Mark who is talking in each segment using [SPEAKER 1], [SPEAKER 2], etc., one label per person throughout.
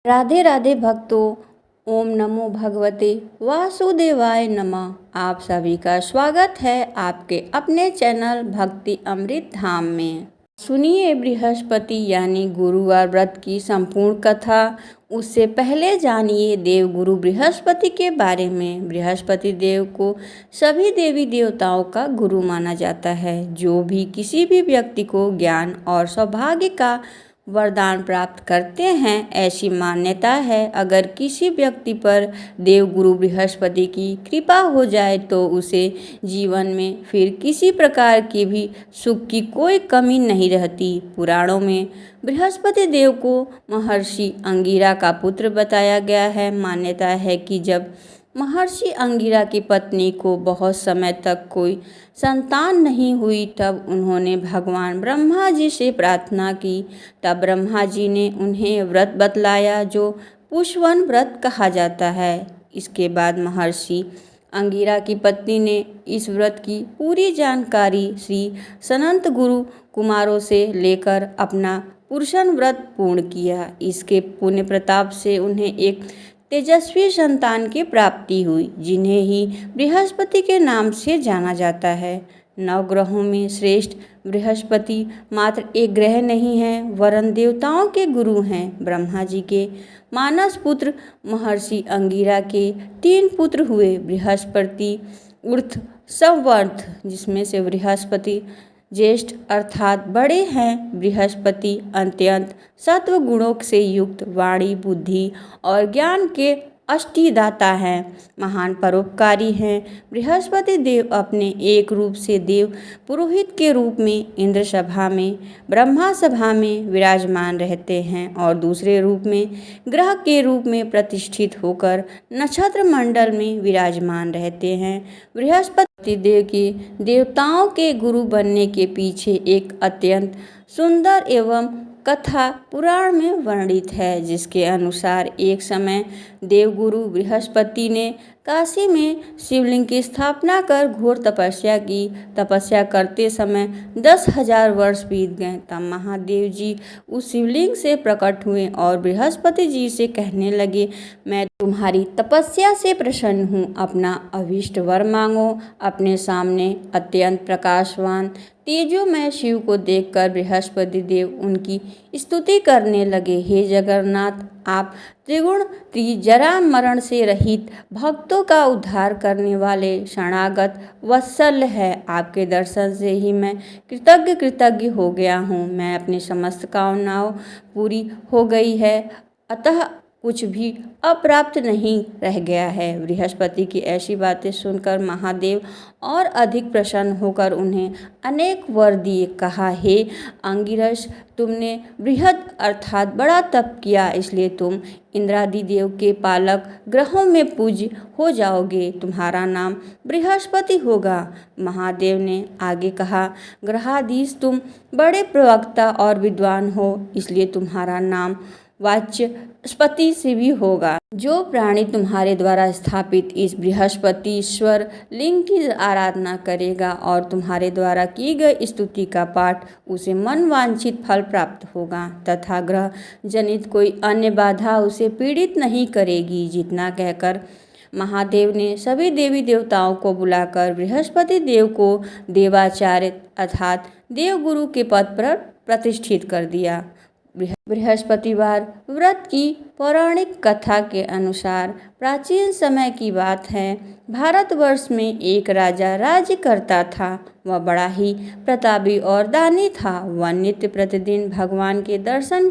[SPEAKER 1] राधे राधे भक्तों। ओम नमो भगवते वासुदेवाय नमः। आप सभी का स्वागत है आपके अपने चैनल भक्ति अमृत धाम में। सुनिए बृहस्पति यानी गुरुवार व्रत की संपूर्ण कथा। उससे पहले जानिए देवगुरु बृहस्पति के बारे में। बृहस्पति देव को सभी देवी देवताओं का गुरु माना जाता है, जो भी किसी भी व्यक्ति को ज्ञान और सौभाग्य का वरदान प्राप्त करते हैं। ऐसी मान्यता है, अगर किसी व्यक्ति पर देवगुरु बृहस्पति की कृपा हो जाए तो उसे जीवन में फिर किसी प्रकार की भी सुख की कोई कमी नहीं रहती। पुराणों में बृहस्पति देव को महर्षि अंगिरा का पुत्र बताया गया है। मान्यता है कि जब महर्षि अंगिरा की पत्नी को बहुत समय तक कोई संतान नहीं हुई, तब उन्होंने भगवान ब्रह्मा जी से प्रार्थना की। तब ब्रह्मा जी ने उन्हें व्रत बतलाया, जो पुष्पवन व्रत कहा जाता है। इसके बाद महर्षि अंगिरा की पत्नी ने इस व्रत की पूरी जानकारी श्री सनंत गुरु कुमारों से लेकर अपना पुरुषन व्रत पूर्ण किया। इसके पुण्य प्रताप से उन्हें एक तेजस्वी संतान की प्राप्ति हुई, जिन्हें ही बृहस्पति के नाम से जाना जाता है। नवग्रहों में श्रेष्ठ बृहस्पति मात्र एक ग्रह नहीं है, वरन देवताओं के गुरु हैं। ब्रह्मा जी के मानस पुत्र महर्षि अंगिरा के 3 पुत्र हुए, बृहस्पति, उर्थ, संवर्थ, जिसमें से बृहस्पति ज्येष्ठ अर्थात बड़े हैं। बृहस्पति अत्यंत सत्व गुणों से युक्त, वाणी, बुद्धि और ज्ञान के अष्टदाता हैं, महान परोपकारी हैं। बृहस्पति देव अपने एक रूप से देव पुरोहित के रूप में इंद्र सभा में, ब्रह्मा सभा में विराजमान रहते हैं और दूसरे रूप में ग्रह के रूप में प्रतिष्ठित होकर नक्षत्र मंडल में विराजमान रहते हैं। बृहस्पति देव की देवताओं के गुरु बनने के पीछे एक अत्यंत सुंदर एवं कथा पुराण में वर्णित है, जिसके अनुसार एक समय देवगुरु बृहस्पति ने काशी में शिवलिंग की स्थापना कर घोर तपस्या की। तपस्या करते समय 10,000 वर्ष बीत गए। तब महादेव जी उस शिवलिंग से प्रकट हुए और बृहस्पति जी से कहने लगे, मैं तुम्हारी तपस्या से प्रसन्न हूँ, अपना अभीष्ट वर मांगो। अपने सामने अत्यंत प्रकाशवान तेजोमय शिव को देखकर बृहस्पति देव उनकी स्तुति करने लगे। हे जगन्नाथ, आप त्रिगुण त्रिजरा मरण से रहित भक्तों का उद्धार करने वाले शरणागत वत्सल है। आपके दर्शन से ही मैं कृतज्ञ हो गया हूँ। मैं अपनी समस्त कामनाओं पूरी हो गई है, अतः कुछ भी अप्राप्त नहीं रह गया है। बृहस्पति की ऐसी बातें सुनकर महादेव और अधिक प्रसन्न होकर उन्हें अनेक वर दिए। कहा, हे अंगिरस, तुमने बृहद अर्थात बड़ा तप किया, इसलिए तुम इंद्रादि देव के पालक ग्रहों में पूज्य हो जाओगे। तुम्हारा नाम बृहस्पति होगा। महादेव ने आगे कहा, ग्रहाधीश, तुम बड़े प्रवक्ता और विद्वान हो, इसलिए तुम्हारा नाम वाचस्पति से भी होगा। जो प्राणी तुम्हारे द्वारा स्थापित इस बृहस्पतिश्वर लिंग की आराधना करेगा और तुम्हारे द्वारा की गई स्तुति का पाठ, उसे मन वांछित फल प्राप्त होगा तथा ग्रह जनित कोई अन्य बाधा उसे पीड़ित नहीं करेगी। जितना कहकर महादेव ने सभी देवी देवताओं को बुलाकर बृहस्पति देव को देवाचार्य अर्थात देवगुरु के पद पर प्रतिष्ठित कर दिया। बृहस्पतिवार व्रत की पौराणिक कथा के अनुसार प्राचीन समय की बात है। भारतवर्ष में एक राजा राज्य करता था। वह बड़ा ही प्रतापी और दानी था। वह नित्य प्रतिदिन भगवान के दर्शन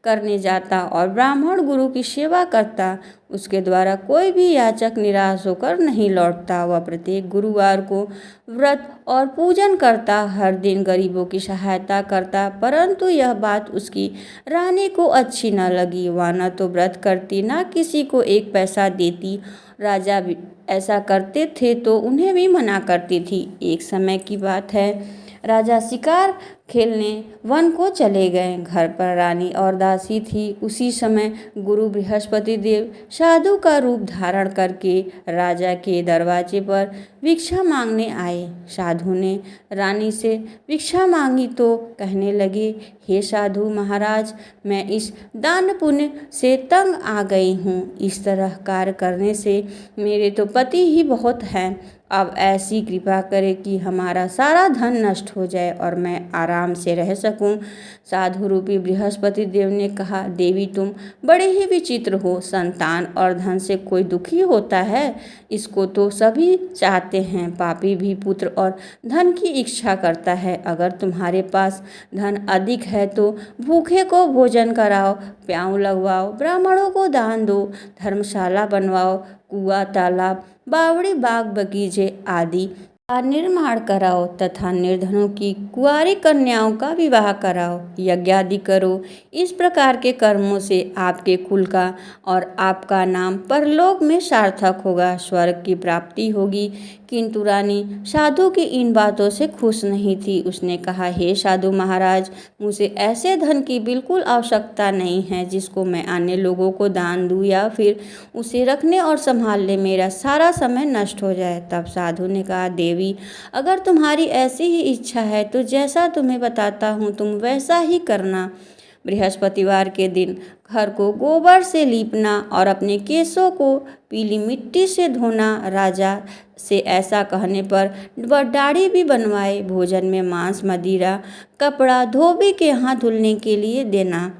[SPEAKER 1] करने जाता और ब्राह्मण गुरु की सेवा करता। उसके द्वारा कोई भी याचक निराश होकर नहीं लौटता। वह प्रत्येक गुरुवार को व्रत और पूजन करता, हर दिन गरीबों की सहायता करता। परंतु यह बात उसकी रानी को अच्छी न लगी। वह न तो व्रत करती, न किसी को एक पैसा देती। राजा भी ऐसा करते थे तो उन्हें भी मना करती थी। एक समय की बात है, राजा शिकार खेलने वन को चले गए। घर पर रानी और दासी थी। उसी समय गुरु बृहस्पति देव साधु का रूप धारण करके राजा के दरवाजे पर भिक्षा मांगने आए। साधु ने रानी से भिक्षा मांगी तो कहने लगे, हे साधु महाराज, मैं इस दान पुण्य से तंग आ गई हूँ। इस तरह कार्य करने से मेरे तो पति ही बहुत हैं। अब ऐसी कृपा करे कि हमारा सारा धन नष्ट हो जाए और मैं आराम से रह सकूं। साधु रूपी बृहस्पति देव ने कहा, देवी तुम बड़े ही विचित्र हो। संतान और धन से कोई दुखी होता है? इसको तो सभी चाहते हैं। पापी भी पुत्र और धन की इच्छा करता है। अगर तुम्हारे पास धन अधिक है तो भूखे को भोजन कराओ, प्याऊ लगवाओ, ब्राह्मणों को दान दो, धर्मशाला बनवाओ, कुआं, तालाब, बावड़ी, बाग बगीचे आदि का निर्माण कराओ तथा निर्धनों की कुंवारी कन्याओं का विवाह कराओ, यज्ञ आदि करो। इस प्रकार के कर्मों से आपके कुल का और आपका नाम परलोक में सार्थक होगा, स्वर्ग की प्राप्ति होगी। किंतु रानी साधु की इन बातों से खुश नहीं थी। उसने कहा, हे साधु महाराज, मुझे ऐसे धन की बिल्कुल आवश्यकता नहीं है जिसको मैं अन्य लोगों को दान दूं या फिर उसे रखने और संभालने मेरा सारा समय नष्ट हो जाए। तब साधु ने कहा, देवी, अगर तुम्हारी ऐसी ही इच्छा है तो जैसा तुम्हें बताता हूँ तुम वैसा ही करना। बृहस्पतिवार के दिन घर को गोबर से लीपना और अपने केशों को पीली मिट्टी से धोना। राजा से ऐसा कहने पर वह दाढ़ी भी बनवाए। भोजन में मांस, मदिरा, कपड़ा धोबी के हाथ धुलने के लिए देना।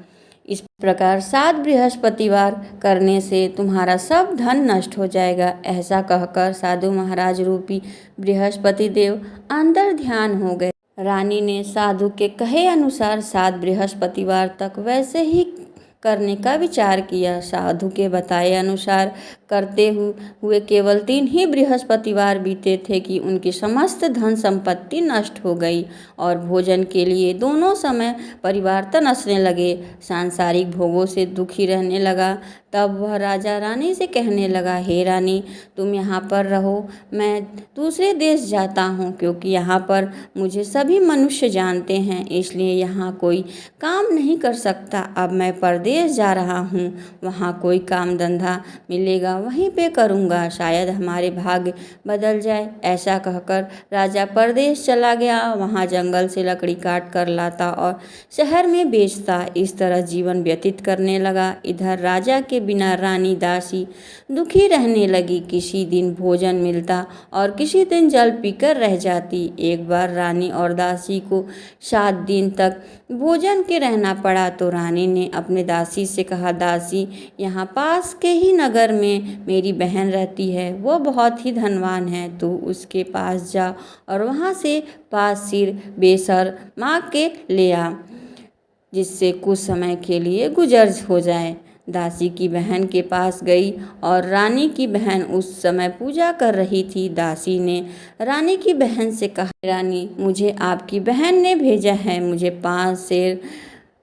[SPEAKER 1] इस प्रकार 7 बृहस्पतिवार करने से तुम्हारा सब धन नष्ट हो जाएगा। ऐसा कहकर साधु महाराज रूपी बृहस्पति देव अंतर ध्यान हो गए। रानी ने साधु के कहे अनुसार 7 बृहस्पतिवार तक वैसे ही करने का विचार किया। साधु के बताए अनुसार करते हुए केवल 3 ही बृहस्पतिवार बीते थे कि उनकी समस्त धन संपत्ति नष्ट हो गई और भोजन के लिए दोनों समय परिवार तनसने लगे, सांसारिक भोगों से दुखी रहने लगा। तब वह राजा रानी से कहने लगा, हे रानी, तुम यहाँ पर रहो, मैं दूसरे देश जाता हूँ, क्योंकि यहाँ पर मुझे सभी मनुष्य जानते हैं, इसलिए यहाँ कोई काम नहीं कर सकता। अब मैं परदेश जा रहा हूँ, वहाँ कोई काम धंधा मिलेगा वहीं पे करूँगा, शायद हमारे भाग्य बदल जाए। ऐसा कहकर राजा परदेश चला गया। वहाँ जंगल से लकड़ी काट कर लाता और शहर में बेचता। इस तरह जीवन व्यतीत करने लगा। इधर राजा के बिना रानी दासी दुखी रहने लगी। किसी दिन भोजन मिलता और किसी दिन जल पीकर रह जाती। एक बार रानी और दासी को 7 दिन तक भोजन के रहना पड़ा तो रानी ने अपने दासी से कहा, दासी, यहाँ पास के ही नगर में मेरी बहन रहती है, वो बहुत ही धनवान है, तो उसके पास जा और वहाँ से पास सिर बेसर मांग के ले आ, जिससे कुछ समय के लिए गुजर हो जाए। दासी की बहन के पास गई और रानी की बहन उस समय पूजा कर रही थी। दासी ने रानी की बहन से कहा, रानी, मुझे आपकी बहन ने भेजा है, मुझे 5 सेर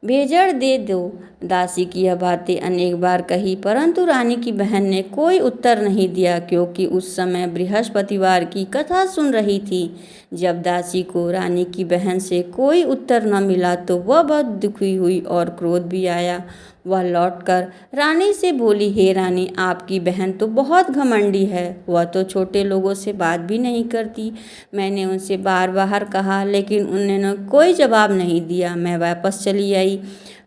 [SPEAKER 1] भेजड़ दे दो। दासी की यह बातें अनेक बार कही, परंतु रानी की बहन ने कोई उत्तर नहीं दिया, क्योंकि उस समय बृहस्पतिवार की कथा सुन रही थी। जब दासी को रानी की बहन से कोई उत्तर न मिला तो वह बहुत दुखी हुई और क्रोध भी आया। वह लौटकर रानी से बोली, हे रानी, आपकी बहन तो बहुत घमंडी है, वह तो छोटे लोगों से बात भी नहीं करती। मैंने उनसे बार बार कहा, लेकिन उन्होंने कोई जवाब नहीं दिया। मैं वापस चली आई।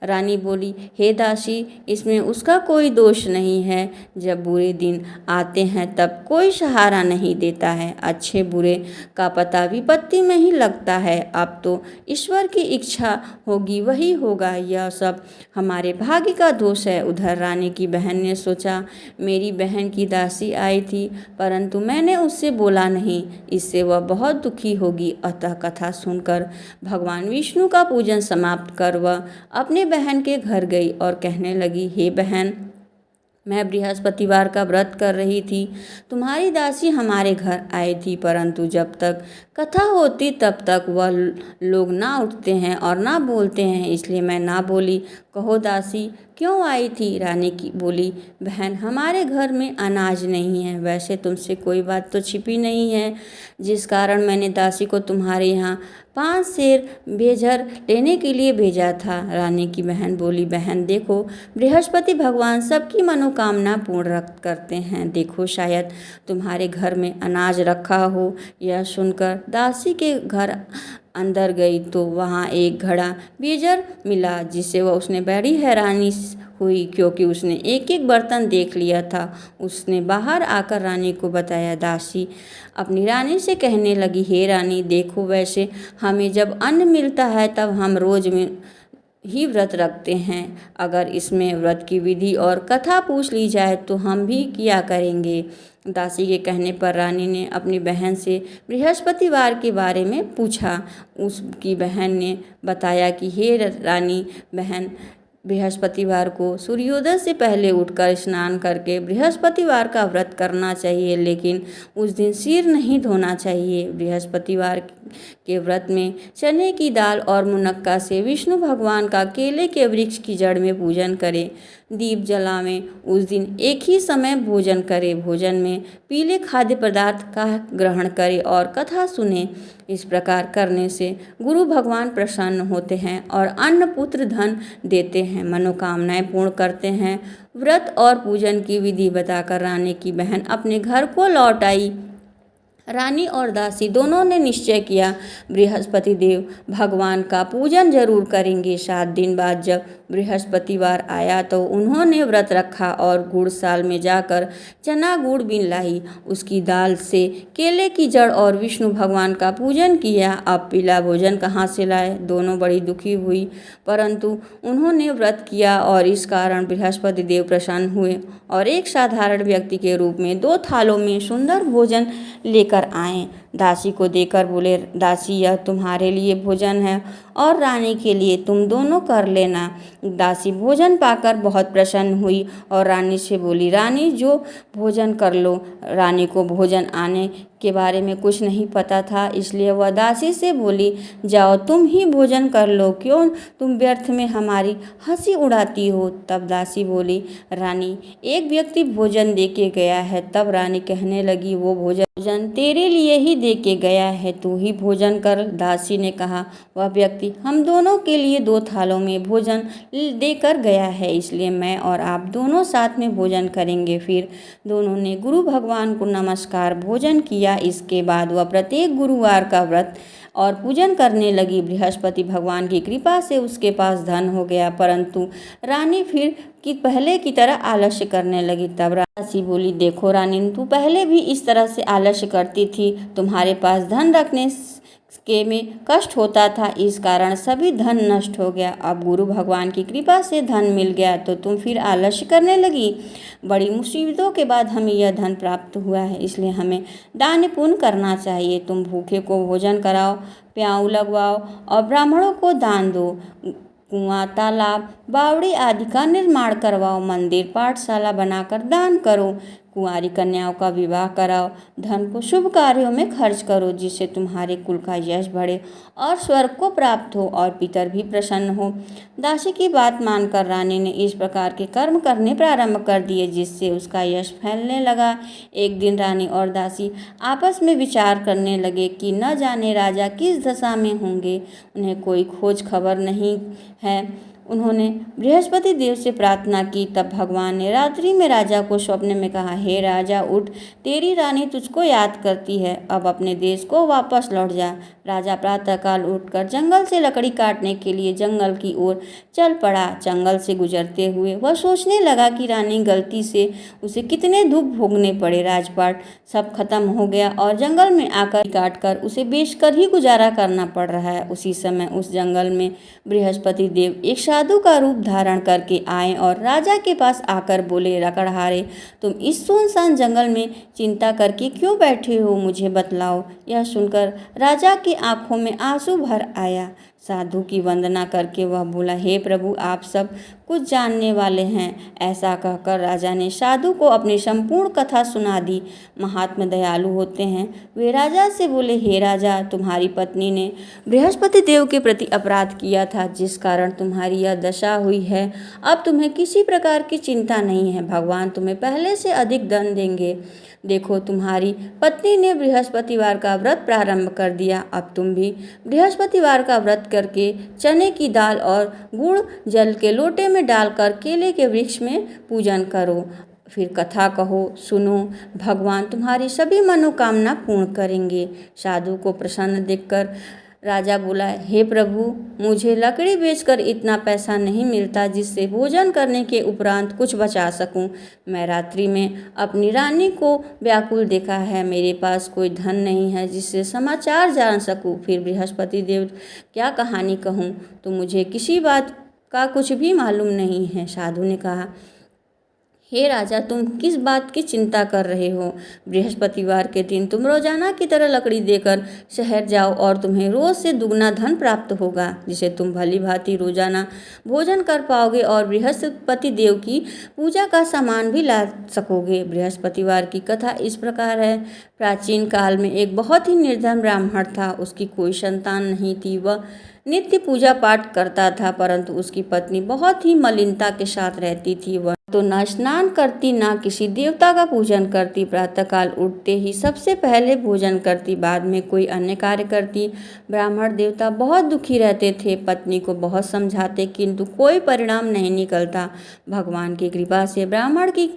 [SPEAKER 1] रानी बोली, हे दासी, इसमें उसका कोई दोष नहीं है। जब बुरे दिन आते हैं तब कोई सहारा नहीं देता है, अच्छे बुरे का पता विपत्ति में ही लगता है। अब तो ईश्वर की इच्छा होगी वही होगा, यह सब हमारे भाग्य का दोष है। उधर रानी की बहन ने सोचा, मेरी बहन की दासी आई थी, परंतु मैंने उससे बोला नहीं, इससे वह बहुत दुखी होगी। अतः कथा सुनकर भगवान विष्णु का पूजन समाप्त कर वह अपने बहन के घर गई और कहने लगी, हे बहन, मैं बृहस्पतिवार का व्रत कर रही थी, तुम्हारी दासी हमारे घर आई थी, परंतु जब तक कथा होती तब तक वह लोग ना उठते हैं और ना बोलते हैं, इसलिए मैं ना बोली। कहो दासी, क्यों आई थी? रानी की बोली, बहन, हमारे घर में अनाज नहीं है। वैसे तुमसे कोई बात तो छिपी नहीं है, जिस कारण मैंने दासी को तुम्हारे यहाँ 5 शेर भेजर लेने के लिए भेजा था। रानी की बहन बोली, बहन देखो, बृहस्पति भगवान सबकी मनोकामना पूर्ण करते हैं। देखो शायद तुम्हारे घर में अनाज रखा हो। यह सुनकर दासी के घर अंदर गई तो वहाँ एक घड़ा बीजर मिला, जिससे वह उसने बड़ी हैरानी हुई, क्योंकि उसने एक एक बर्तन देख लिया था। उसने बाहर आकर रानी को बताया। दासी अपनी रानी से कहने लगी, हे रानी देखो, वैसे हमें जब अन्न मिलता है तब हम रोज में ही व्रत रखते हैं। अगर इसमें व्रत की विधि और कथा पूछ ली जाए तो हम भी किया करेंगे। दासी के कहने पर रानी ने अपनी बहन से बृहस्पतिवार के बारे में पूछा। उसकी बहन ने बताया कि हे रानी बहन, बृहस्पतिवार को सूर्योदय से पहले उठकर स्नान करके बृहस्पतिवार का व्रत करना चाहिए, लेकिन उस दिन सिर नहीं धोना चाहिए। बृहस्पतिवार के व्रत में चने की दाल और मुनक्का से विष्णु भगवान का केले के वृक्ष की जड़ में पूजन करें। दीप जलावें। उस दिन एक ही समय भोजन करें। भोजन में पीले खाद्य पदार्थ का ग्रहण करें और कथा सुने। इस प्रकार करने से गुरु भगवान प्रसन्न होते हैं और अन्न पुत्र धन देते हैं, मनोकामनाएं पूर्ण करते हैं। व्रत और पूजन की विधि बताकर रानी की बहन अपने घर को लौट आई। रानी और दासी दोनों ने निश्चय किया, बृहस्पति देव भगवान का पूजन जरूर करेंगे। 7 दिन बाद जब बृहस्पतिवार आया तो उन्होंने व्रत रखा और गुड़साल में जाकर चना गुड़ बीन लाई। उसकी दाल से केले की जड़ और विष्णु भगवान का पूजन किया। अब पीला भोजन कहाँ से लाए? दोनों बड़ी दुखी हुई, परंतु उन्होंने व्रत किया और इस कारण बृहस्पति देव प्रसन्न हुए और एक साधारण व्यक्ति के रूप में 2 थालों में सुंदर भोजन लेकर आए। दासी को देकर बोले, दासी यह तुम्हारे लिए भोजन है और रानी के लिए, तुम दोनों कर लेना। दासी भोजन पाकर बहुत प्रसन्न हुई और रानी से बोली, रानी जो भोजन कर लो। रानी को भोजन आने के बारे में कुछ नहीं पता था, इसलिए वह दासी से बोली, जाओ तुम ही भोजन कर लो, क्यों तुम व्यर्थ में हमारी हंसी उड़ाती हो। तब दासी बोली, रानी एक व्यक्ति भोजन दे के गया है। तब रानी कहने लगी, वो भोजन तेरे लिए ही दे के गया है, तू ही भोजन कर। दासी ने कहा, वह व्यक्ति हम दोनों के लिए 2 थालों में भोजन देकर गया है, इसलिए मैं और आप दोनों साथ में भोजन करेंगे। फिर दोनों ने गुरु भगवान को नमस्कार भोजन किया। इसके बाद वह प्रत्येक गुरुवार का व्रत और पूजन करने लगी। बृहस्पति भगवान की कृपा से उसके पास धन हो गया, परंतु रानी फिर कि पहले की तरह आलस्य करने लगी। तब दासी बोली, देखो रानी, तू पहले भी इस तरह से आलस्य करती थी। तुम्हारे पास धन रखने के में कष्ट होता था, इस कारण सभी धन नष्ट हो गया। अब गुरु भगवान की कृपा से धन मिल गया तो तुम फिर आलस्य करने लगी। बड़ी मुसीबतों के बाद हमें यह धन प्राप्त हुआ है, इसलिए हमें दान पुण्य करना चाहिए। तुम भूखे को भोजन कराओ, प्याऊ लगवाओ और ब्राह्मणों को दान दो। कुआं, तालाब, बावड़ी आदि का निर्माण करवाओ। मंदिर, पाठशाला बनाकर दान करो। कुंवारी कन्याओं का विवाह कराओ। धन को शुभ कार्यों में खर्च करो, जिससे तुम्हारे कुल का यश बढ़े और स्वर्ग को प्राप्त हो और पितर भी प्रसन्न हो। दासी की बात मानकर रानी ने इस प्रकार के कर्म करने प्रारंभ कर दिए, जिससे उसका यश फैलने लगा। एक दिन रानी और दासी आपस में विचार करने लगे कि न जाने राजा किस दशा में होंगे, उन्हें कोई खोज खबर नहीं है। उन्होंने बृहस्पति देव से प्रार्थना की। तब भगवान ने रात्रि में राजा को स्वप्न में कहा, हे राजा उठ, तेरी रानी तुझको याद करती है, अब अपने देश को वापस लौट जा। राजा प्रातःकाल उठकर जंगल से लकड़ी काटने के लिए जंगल की ओर चल पड़ा। जंगल से गुजरते हुए वह सोचने लगा कि रानी गलती से उसे कितने दुख भोगने पड़े। राजपाट सब खत्म हो गया और जंगल में आकर काटकर उसे बेचकर ही गुजारा करना पड़ रहा है। उसी समय उस जंगल में बृहस्पति देव एक साधु का रूप धारण करके आए और राजा के पास आकर बोले, लकड़हारे, तुम इस सुनसान जंगल में चिंता करके क्यों बैठे हो, मुझे बतलाओ। यह सुनकर राजा की आंखों में आंसू भर आया। साधु की वंदना करके वह बोला, हे प्रभु, आप सब कुछ जानने वाले हैं। ऐसा कहकर राजा ने साधु को अपनी संपूर्ण कथा सुना दी। महात्मा दयालु होते हैं। वे राजा से बोले, हे राजा, तुम्हारी पत्नी ने बृहस्पति देव के प्रति अपराध किया था, जिस कारण तुम्हारी यह दशा हुई है। अब तुम्हें किसी प्रकार की चिंता नहीं है। भगवान तुम्हें पहले से अधिक धन देंगे। देखो, तुम्हारी पत्नी ने बृहस्पतिवार का व्रत प्रारंभ कर दिया। अब तुम भी बृहस्पतिवार का व्रत करके चने की दाल और गुड़ जल के लोटे में डालकर केले के वृक्ष में पूजन करो। फिर कथा कहो, सुनो। भगवान तुम्हारी सभी मनोकामना पूर्ण करेंगे। साधु को प्रसन्न देखकर राजा बोला, हे प्रभु, मुझे लकड़ी बेचकर इतना पैसा नहीं मिलता जिससे भोजन करने के उपरांत कुछ बचा सकूं। मैं रात्रि में अपनी रानी को व्याकुल देखा है। मेरे पास कोई धन नहीं है जिससे समाचार जान सकूं। फिर बृहस्पति देव क्या कहानी कहूं, तो मुझे किसी बात का कुछ भी मालूम नहीं है। साधु ने कहा, हे राजा, तुम किस बात की चिंता कर रहे हो? बृहस्पतिवार के दिन तुम रोजाना की तरह लकड़ी देकर शहर जाओ और तुम्हें रोज से दुगना धन प्राप्त होगा, जिसे तुम भली भांति रोजाना भोजन कर पाओगे और बृहस्पति देव की पूजा का सामान भी ला सकोगे। बृहस्पतिवार की कथा इस प्रकार है। प्राचीन काल में एक बहुत ही निर्धन ब्राह्मण था। उसकी कोई संतान नहीं थी। वह नित्य पूजा पाठ करता था, परंतु उसकी पत्नी बहुत ही मलिनता के साथ रहती थी। वह तो न स्नान करती, न किसी देवता का पूजन करती। प्रातःकाल उठते ही सबसे पहले भोजन करती, बाद में कोई अन्य कार्य करती। ब्राह्मण देवता बहुत दुखी रहते थे। पत्नी को बहुत समझाते, किंतु कोई परिणाम नहीं निकलता। भगवान की कृपा से ब्राह्मण की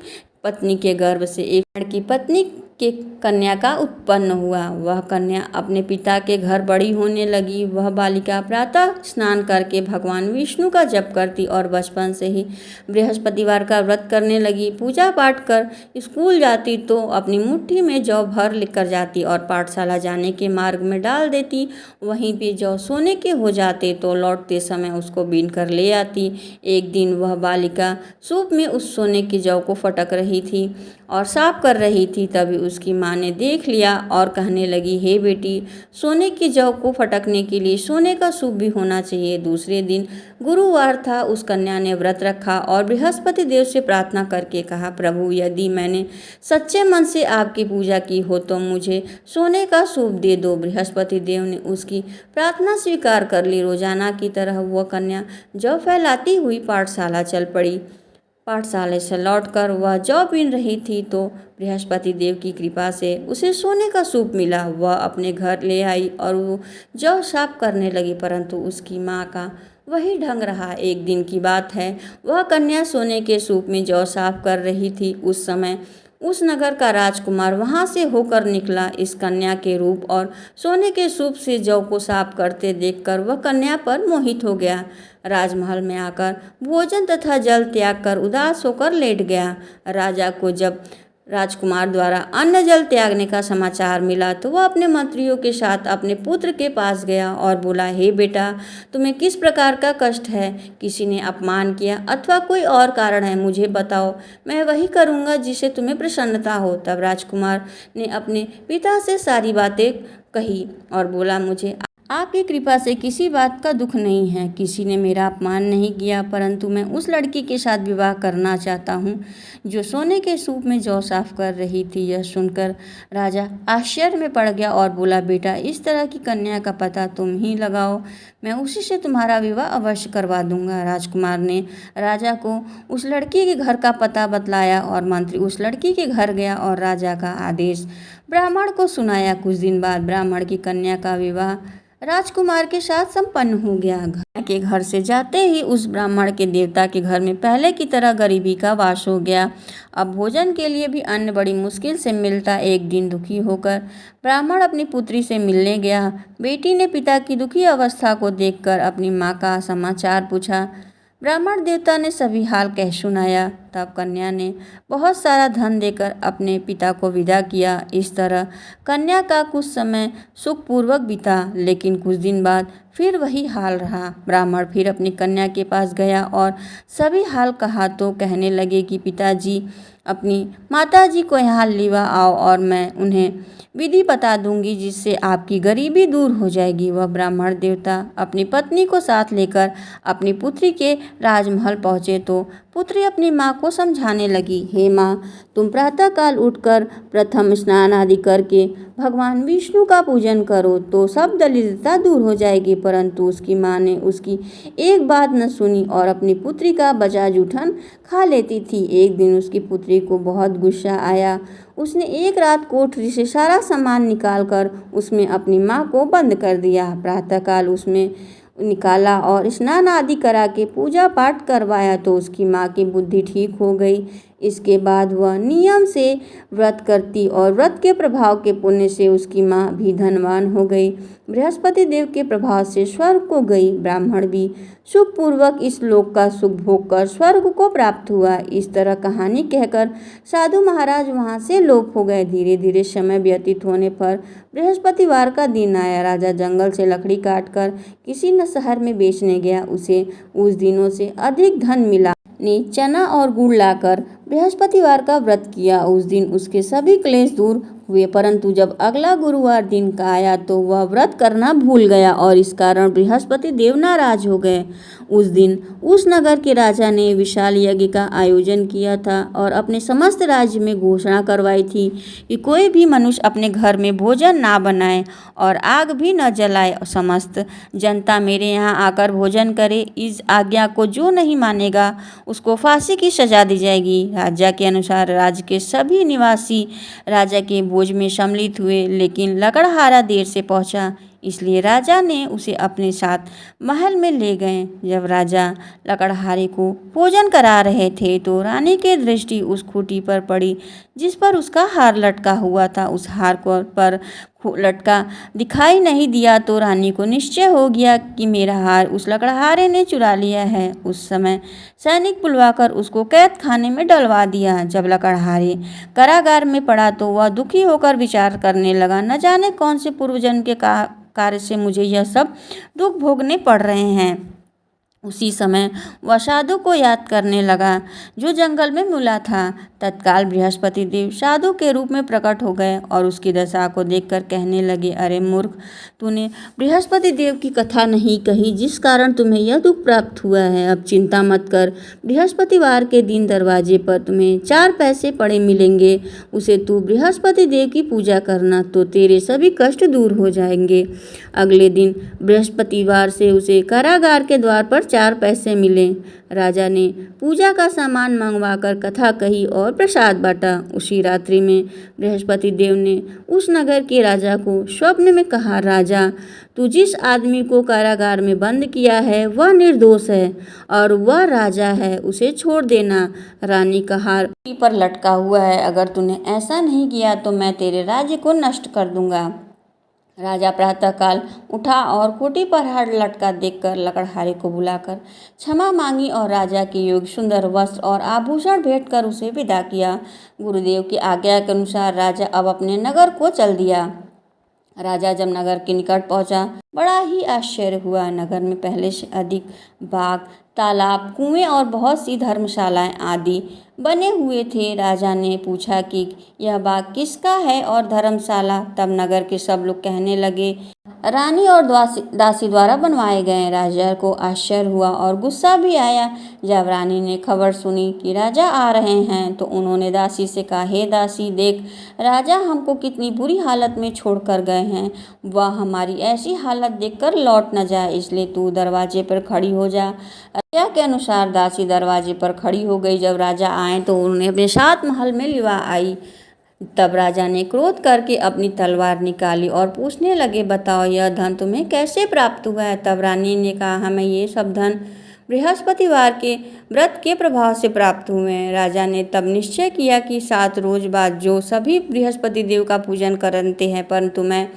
[SPEAKER 1] पत्नी के गर्भ से एक की पत्नी के कन्या का उत्पन्न हुआ। वह कन्या अपने पिता के घर बड़ी होने लगी। वह बालिका प्रातः स्नान करके भगवान विष्णु का जप करती और बचपन से ही बृहस्पतिवार का व्रत करने लगी। पूजा पाठ कर स्कूल जाती तो अपनी मुट्ठी में जौ भर लेकर जाती और पाठशाला जाने के मार्ग में डाल देती। वहीं पे जौ सोने के हो जाते तो लौटते समय उसको बीन कर ले आती। एक दिन वह बालिका सूप में उस सोने की जौ को फटक रही थी और साफ कर रही थी। तभी उसकी माँ ने देख लिया और कहने लगी, हे बेटी, सोने की जौ को फटकने के लिए सोने का सूप भी होना चाहिए। दूसरे दिन गुरुवार था। उस कन्या ने व्रत रखा और बृहस्पति देव से प्रार्थना करके कहा, प्रभु, यदि मैंने सच्चे मन से आपकी पूजा की हो तो मुझे सोने का सूप दे दो। बृहस्पति देव ने उसकी प्रार्थना स्वीकार कर ली। रोजाना की तरह वह कन्या जौ फैलाती हुई पाठशाला चल पड़ी। पाठशाला से लौटकर वह जौ बीन रही थी तो बृहस्पति देव की कृपा से उसे सोने का सूप मिला। वह अपने घर ले आई और वो जौ साफ करने लगी, परंतु उसकी माँ का वही ढंग रहा। एक दिन की बात है, वह कन्या सोने के सूप में जौ साफ कर रही थी। उस समय उस नगर का राजकुमार वहां से होकर निकला। इस कन्या के रूप और सोने के सूप से जौ को साफ करते देखकर वह कन्या पर मोहित हो गया। राजमहल में आकर भोजन तथा जल त्याग कर उदास होकर लेट गया। राजा को जब राजकुमार द्वारा अन्न जल त्यागने का समाचार मिला तो वह अपने मंत्रियों के साथ अपने पुत्र के पास गया और बोला, हे बेटा, तुम्हें किस प्रकार का कष्ट है? किसी ने अपमान किया अथवा कोई और कारण है? मुझे बताओ, मैं वही करूँगा जिससे तुम्हें प्रसन्नता हो। तब राजकुमार ने अपने पिता से सारी बातें कही और बोला, मुझे आपकी कृपा से किसी बात का दुख नहीं है। किसी ने मेरा अपमान नहीं किया, परंतु मैं उस लड़की के साथ विवाह करना चाहता हूँ जो सोने के सूप में जौ साफ कर रही थी। यह सुनकर राजा आश्चर्य में पड़ गया और बोला, बेटा, इस तरह की कन्या का पता तुम ही लगाओ, मैं उसी से तुम्हारा विवाह अवश्य करवा दूंगा। राजकुमार ने राजा को उस लड़की के घर का पता बतलाया और मंत्री उस लड़की के घर गया और राजा का आदेश ब्राह्मण को सुनाया। कुछ दिन बाद ब्राह्मण की कन्या का विवाह राजकुमार के साथ संपन्न हो गया। घर के घर से जाते ही उस ब्राह्मण के देवता के घर में पहले की तरह गरीबी का वास हो गया। अब भोजन के लिए भी अन्न बड़ी मुश्किल से मिलता। एक दिन दुखी होकर ब्राह्मण अपनी पुत्री से मिलने गया। बेटी ने पिता की दुखी अवस्था को देखकर अपनी माँ का समाचार पूछा। ब्राह्मण देवता ने सभी हाल कह सुनाया। तब कन्या ने बहुत सारा धन देकर अपने पिता को विदा किया। इस तरह कन्या का कुछ समय सुखपूर्वक बीता, लेकिन कुछ दिन बाद फिर वही हाल रहा। ब्राह्मण फिर अपनी कन्या के पास गया और सभी हाल कहा तो कहने लगे कि पिताजी, अपनी माताजी को यहाँ लिवा आओ और मैं उन्हें विधि बता दूंगी, जिससे आपकी गरीबी दूर हो जाएगी। वह ब्राह्मण देवता अपनी पत्नी को साथ लेकर अपनी पुत्री के राजमहल पहुँचे तो पुत्री अपनी माँ को समझाने लगी, हे माँ, तुम प्रातःकाल उठकर प्रथम स्नान आदि करके भगवान विष्णु का पूजन करो तो सब दरिद्रता दूर हो जाएगी। परंतु उसकी माँ ने उसकी एक बात न सुनी और अपनी पुत्री का बचा जूठन खा लेती थी। एक दिन उसकी पुत्री को बहुत गुस्सा आया। उसने एक रात कोठरी से सारा सामान निकालकर उसमें अपनी माँ को बंद कर दिया। प्रातःकाल उसमें निकाला और स्नान आदि करा के पूजा पाठ करवाया तो उसकी माँ की बुद्धि ठीक हो गई। इसके बाद वह नियम से व्रत करती और व्रत के प्रभाव के पुण्य से उसकी माँ भी धनवान हो गई। बृहस्पति देव के प्रभाव से स्वर्ग को गई। ब्राह्मण भी सुखपूर्वक इस लोक का सुख भोग कर स्वर्ग को प्राप्त हुआ। इस तरह कहानी कहकर साधु महाराज वहाँ से लोप हो गए। धीरे धीरे समय व्यतीत होने पर बृहस्पतिवार का दिन आया। राजा जंगल से लकड़ी काटकर किसी न शहर में बेचने गया। उसे उस दिनों से अधिक धन मिला। ने चना और गुड़ लाकर बृहस्पतिवार का व्रत किया। उस दिन उसके सभी क्लेश दूर हुए, परंतु जब अगला गुरुवार दिन का आया तो वह व्रत करना भूल गया और इस कारण बृहस्पति देव नाराज हो गए। उस दिन उस नगर के राजा ने विशाल यज्ञ का आयोजन किया था और अपने समस्त राज्य में घोषणा करवाई थी कि कोई भी मनुष्य अपने घर में भोजन ना बनाए और आग भी न जलाए। समस्त जनता मेरे यहाँ आकर भोजन करे। इस आज्ञा को जो नहीं मानेगा उसको फांसी की सजा दी जाएगी। राजा के अनुसार राज्य के सभी निवासी राजा के भोज में सम्मिलित हुए, लेकिन लकड़हारा देर से पहुंचा, इसलिए राजा ने उसे अपने साथ महल में ले गए। जब राजा लकड़हारे को भोजन करा रहे थे तो रानी की दृष्टि उस खूंटी पर पड़ी जिस पर उसका हार लटका हुआ था। उस हार को पर लटका दिखाई नहीं दिया तो रानी को निश्चय हो गया कि मेरा हार उस लकड़हारे ने चुरा लिया है। उस समय सैनिक बुलवाकर उसको कैद खाने में डलवा दिया। जब लकड़हारे कारागार में पड़ा तो वह दुखी होकर विचार करने लगा, न जाने कौन से पूर्वजन्म के कार्य से मुझे यह सब दुख भोगने पड़ रहे हैं। उसी समय वह साधु को याद करने लगा जो जंगल में मिला था। तत्काल बृहस्पति देव साधु के रूप में प्रकट हो गए और उसकी दशा को देखकर कहने लगे, अरे मूर्ख, तूने बृहस्पति देव की कथा नहीं कही जिस कारण तुम्हें यह दुख प्राप्त हुआ है। अब चिंता मत कर, बृहस्पतिवार के दिन दरवाजे पर तुम्हें 4 पैसे पड़े मिलेंगे। उसे तू बृहस्पति देव की पूजा करना तो तेरे सभी कष्ट दूर हो जाएंगे। अगले दिन बृहस्पतिवार से उसे कारागार के द्वार पर 4 पैसे मिले। राजा ने पूजा का सामान मंगवाकर कथा कही और प्रसाद बांटा। उसी रात्रि में बृहस्पति देव ने उस नगर के राजा को स्वप्न में कहा, राजा, तू जिस आदमी को कारागार में बंद किया है वह निर्दोष है और वह राजा है, उसे छोड़ देना। रानी का हार पर लटका हुआ है, अगर तूने ऐसा नहीं किया तो मैं तेरे राज्य को नष्ट कर दूंगा। राजा प्रातःकाल उठा और खूंटी पर हार लटका देखकर लकड़हारे को बुलाकर क्षमा मांगी और राजा के योग्य सुंदर वस्त्र और आभूषण भेंट कर उसे विदा किया। गुरुदेव की आज्ञा के अनुसार राजा अब अपने नगर को चल दिया। राजा जब नगर के निकट पहुंचा, बड़ा ही आश्चर्य हुआ। नगर में पहले से अधिक बाग, तालाब, कुएं और बहुत सी धर्मशालाएं आदि बने हुए थे। राजा ने पूछा कि यह बाग किसका है और धर्मशाला? तब नगर के सब लोग कहने लगे, रानी और दासी द्वारा बनवाए गए। राजा को आश्चर्य हुआ और गुस्सा भी आया। जब रानी ने खबर सुनी कि राजा आ रहे हैं तो उन्होंने दासी से कहा, हे दासी, देख, राजा हमको कितनी बुरी हालत में छोड़ कर गए हैं। वह हमारी ऐसी हालत देखकर लौट न जाए, इसलिए तू दरवाजे पर खड़ी हो जा। राजा के अनुसार दासी दरवाजे पर खड़ी हो गई। जब राजा आए तो उन्होंने अपने साथ महल में लिवा आई। तब राजा ने क्रोध करके अपनी तलवार निकाली और पूछने लगे, बताओ यह धन तुम्हें कैसे प्राप्त हुआ है? तब रानी ने कहा, हमें ये सब धन बृहस्पतिवार के व्रत के प्रभाव से प्राप्त हुए हैं। राजा ने तब निश्चय किया कि 7 रोज बाद जो सभी बृहस्पति देव का पूजन करते हैं, परंतु मैं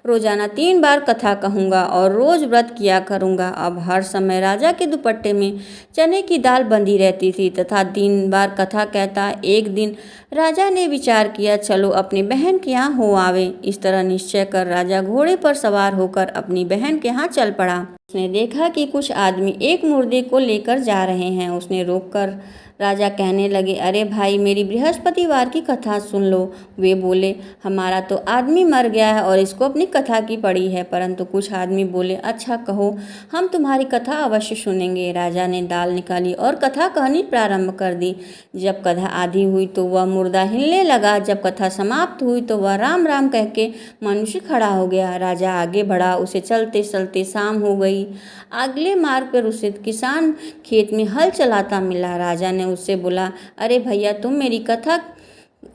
[SPEAKER 1] रोजाना 3 बार कथा कहूँगा और रोज व्रत किया करूँगा। अब हर समय राजा के दुपट्टे में चने की दाल बंधी रहती थी तथा 3 बार कथा कहता। एक दिन राजा ने विचार किया, चलो अपनी बहन के यहाँ हो आवे। इस तरह निश्चय कर राजा घोड़े पर सवार होकर अपनी बहन के यहाँ चल पड़ा। उसने देखा कि कुछ आदमी एक मुर्दे को लेकर जा रहे हैं। उसने रोककर राजा कहने लगे, अरे भाई, मेरी बृहस्पतिवार की कथा सुन लो। वे बोले, हमारा तो आदमी मर गया है और इसको अपनी कथा की पड़ी है। परंतु कुछ आदमी बोले, अच्छा कहो, हम तुम्हारी कथा अवश्य सुनेंगे। राजा ने दाल निकाली और कथा कहनी प्रारंभ कर दी। जब कथा आधी हुई तो वह मुर्दा हिलने लगा। जब कथा समाप्त हुई तो वह राम राम कह के मनुष्य खड़ा हो गया। राजा आगे बढ़ा। उसे चलते चलते शाम हो गई। अगले मार्ग पर उसे किसान खेत में हल चलाता मिला। राजा ने उससे बोला, अरे भैया, तुम मेरी कथा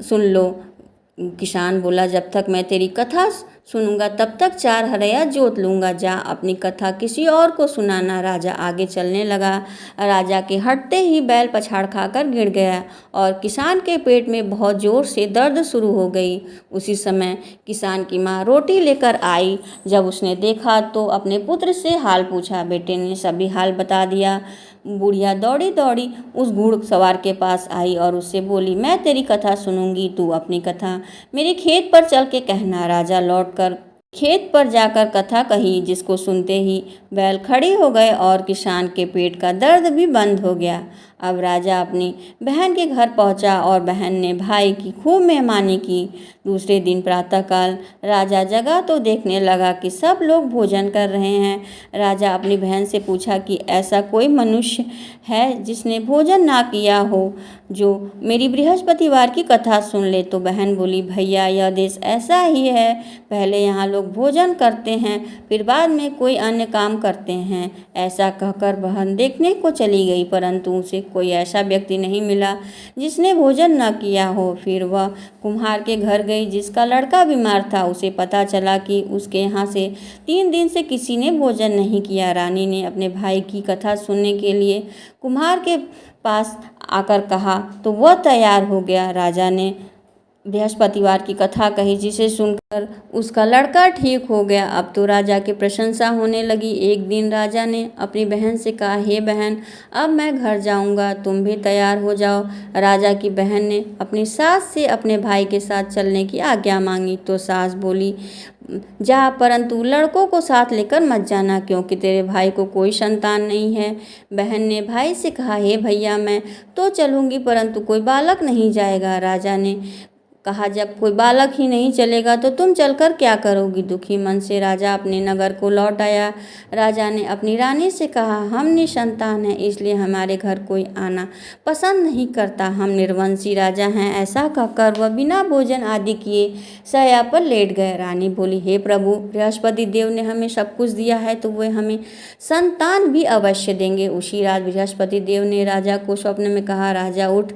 [SPEAKER 1] सुन लो। किसान बोला, जब तक मैं तेरी कथा सुनूंगा तब तक 4 हरया जोत लूंगा। जा अपनी कथा किसी और को सुनाना। राजा आगे चलने लगा। राजा के हटते ही बैल पछाड़ खाकर गिर गया और किसान के पेट में बहुत जोर से दर्द शुरू हो गई। उसी समय किसान की माँ रोटी लेकर आई। जब उसने देखा तो अपने पुत्र से हाल पूछा। बेटे ने सभी हाल बता दिया। बुढ़िया दौड़ी दौड़ी उस घुड़सवार के पास आई और उससे बोली, मैं तेरी कथा सुनूंगी, तू अपनी कथा मेरे खेत पर चल के कहना। राजा लौटकर खेत पर जाकर कथा कही, जिसको सुनते ही बैल खड़े हो गए और किसान के पेट का दर्द भी बंद हो गया। अब राजा अपनी बहन के घर पहुंचा और बहन ने भाई की खूब मेहमानी की। दूसरे दिन प्रातःकाल राजा जगा तो देखने लगा कि सब लोग भोजन कर रहे हैं। राजा अपनी बहन से पूछा कि ऐसा कोई मनुष्य है जिसने भोजन ना किया हो, जो मेरी बृहस्पतिवार की कथा सुन ले। तो बहन बोली, भैया, यह देश ऐसा ही है। पहले यहाँ लोग भोजन करते हैं, फिर बाद में कोई अन्य काम करते हैं। ऐसा कहकर बहन देखने को चली गई, परंतु उसे कोई ऐसा व्यक्ति नहीं मिला जिसने भोजन न किया हो। फिर वह कुम्हार के घर गई, जिसका लड़का बीमार था। उसे पता चला कि उसके यहाँ से 3 दिन से किसी ने भोजन नहीं किया। रानी ने अपने भाई की कथा सुनने के लिए कुम्हार के पास आकर कहा तो वह तैयार हो गया। राजा ने बृहस्पतिवार की कथा कही, जिसे सुनकर उसका लड़का ठीक हो गया। अब तो राजा की प्रशंसा होने लगी। एक दिन राजा ने अपनी बहन से कहा, हे बहन, अब मैं घर जाऊंगा, तुम भी तैयार हो जाओ। राजा की बहन ने अपनी सास से अपने भाई के साथ चलने की आज्ञा मांगी तो सास बोली, जा, परंतु लड़कों को साथ लेकर मत जाना, क्योंकि तेरे भाई को कोई संतान नहीं है। बहन ने भाई से कहा, हे भैया, मैं तो चलूंगी, परंतु कोई बालक नहीं जाएगा। राजा ने कहा, जब कोई बालक ही नहीं चलेगा तो तुम चलकर क्या करोगी। दुखी मन से राजा अपने नगर को लौट आया। राजा ने अपनी रानी से कहा, हम निसंतान हैं, इसलिए हमारे घर कोई आना पसंद नहीं करता, हम निर्वंशी राजा हैं। ऐसा कहकर वह बिना भोजन आदि किए शैया पर लेट गए। रानी बोली, हे प्रभु, बृहस्पति देव ने हमें सब कुछ दिया है तो वे हमें संतान भी अवश्य देंगे। उसी रात बृहस्पति देव ने राजा को स्वप्न में कहा, राजा उठ,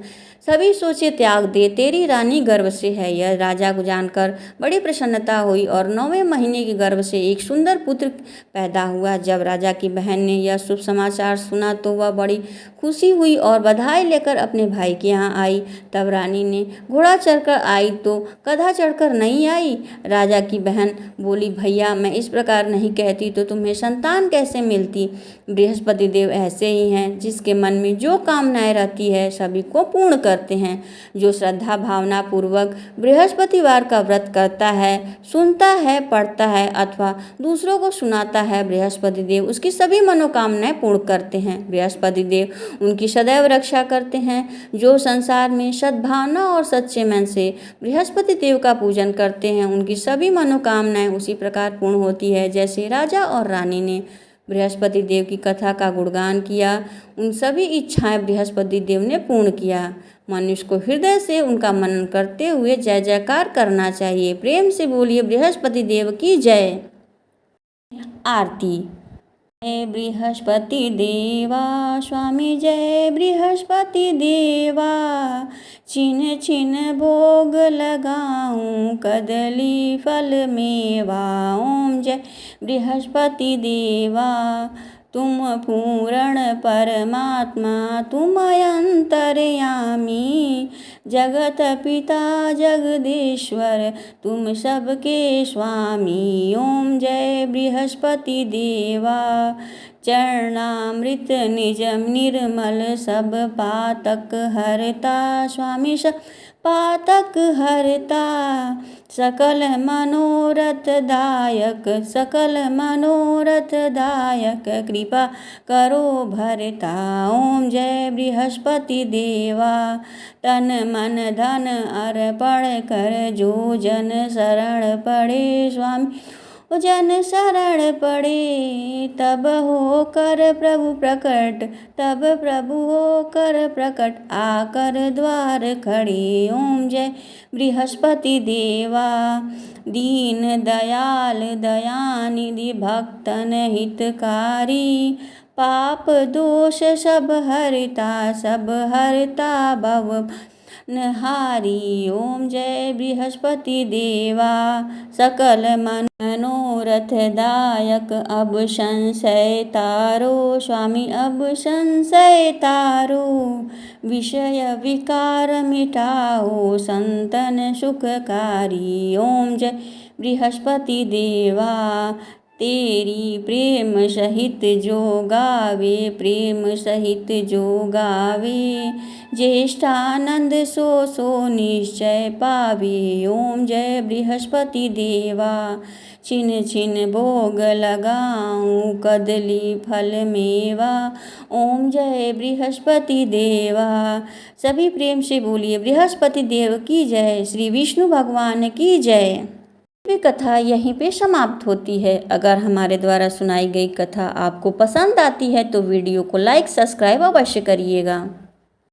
[SPEAKER 1] सभी सोचे त्याग दे, तेरी रानी गर्भ से है। यह राजा को जानकर बड़ी प्रसन्नता हुई और 9वें महीने के गर्भ से एक सुंदर पुत्र पैदा हुआ। जब राजा की बहन ने यह शुभ समाचार सुना तो वह बड़ी खुशी हुई और बधाई लेकर अपने भाई के यहाँ आई। तब रानी ने घोड़ा चढ़कर आई तो गधा चढ़कर नहीं आई। राजा की बहन बोली, भैया, मैं इस प्रकार नहीं कहती तो तुम्हें संतान कैसे मिलती। बृहस्पति देव ऐसे ही हैं, जिसके मन में जो कामनाएं रहती है सभी को पूर्ण करते हैं। जो श्रद्धा भावना पूर्वक बृहस्पतिवार का व्रत करता है, सुनता है, पढ़ता है अथवा दूसरों को सुनाता है, बृहस्पति देव उसकी सभी मनोकामनाएं पूर्ण करते हैं। बृहस्पति देव उनकी सदैव रक्षा करते हैं। जो संसार में सद्भावना और सच्चे मन से बृहस्पति देव का पूजन करते हैं, उनकी सभी मनोकामनाएं उसी प्रकार पूर्ण होती है जैसे राजा और रानी ने बृहस्पति देव की कथा का गुणगान किया। उन सभी इच्छाएं बृहस्पति देव ने पूर्ण किया। मनुष्य को हृदय से उनका मनन करते हुए जय जयकार करना चाहिए। प्रेम से बोलिए, बृहस्पति देव की जय। आरती। जय बृहस्पति देवा, स्वामी जय बृहस्पति देवा, छिन छिन भोग लगाऊं, कदली फल मेवा। ओम जय बृहस्पति देवा, तुम पूर्ण परमात्मा, तुम अंतर्यामी, जगत पिता जगदीश्वर तुम सबके स्वामी। ओम जय बृहस्पति देवा। चरणामृत निजम निर्मल सब पातक हरता। स्वामी सब पातक हरता। सकल मनोरथ दायक सकल मनोरथ दायक कृपा करो भरता। ओम जय बृहस्पति देवा। तन मन धन अर्पण कर जो जन शरण पड़े। स्वामी जन शरण पड़े तब हो कर प्रभु प्रकट। तब प्रभु हो कर प्रकट आकर द्वार खड़े। ओम जय बृहस्पति देवा। दीन दयाल दयानिधि भक्तन हितकारी। पाप दोष सब हरता भव नहारी। ओम जय बृहस्पति देवा। सकल मनोरथ दायक अब संशय तारो। स्वामी अब संशय तारो। विषय विकार मिटाओ संतन सुखकारी। ओम जय बृहस्पति देवा। तेरी प्रेम सहित जो गावे प्रेम सहित जो गावे। ज्येष्ठानंद सो निश्चय पावे। ओम जय बृहस्पति देवा। छिन छिन भोग लगाऊं कदली फल मेवा। ओम जय बृहस्पति देवा। सभी प्रेम से बोलिए बृहस्पति देव की जय। श्री विष्णु भगवान की जय। ये कथा यहीं पे समाप्त होती है। अगर हमारे द्वारा सुनाई गई कथा आपको पसंद आती है तो वीडियो को लाइक सब्सक्राइब अवश्य करिएगा।